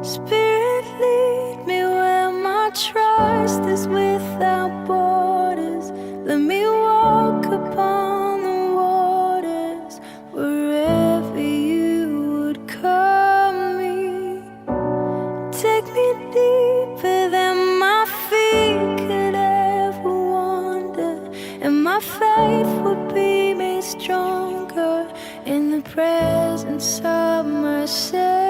Spirit, lead me where my trust is without borders. Let me walk upon the waters wherever you would call me. Take me deeper than my feet could ever wander, and my faith will be made stronger in the presence of my Savior.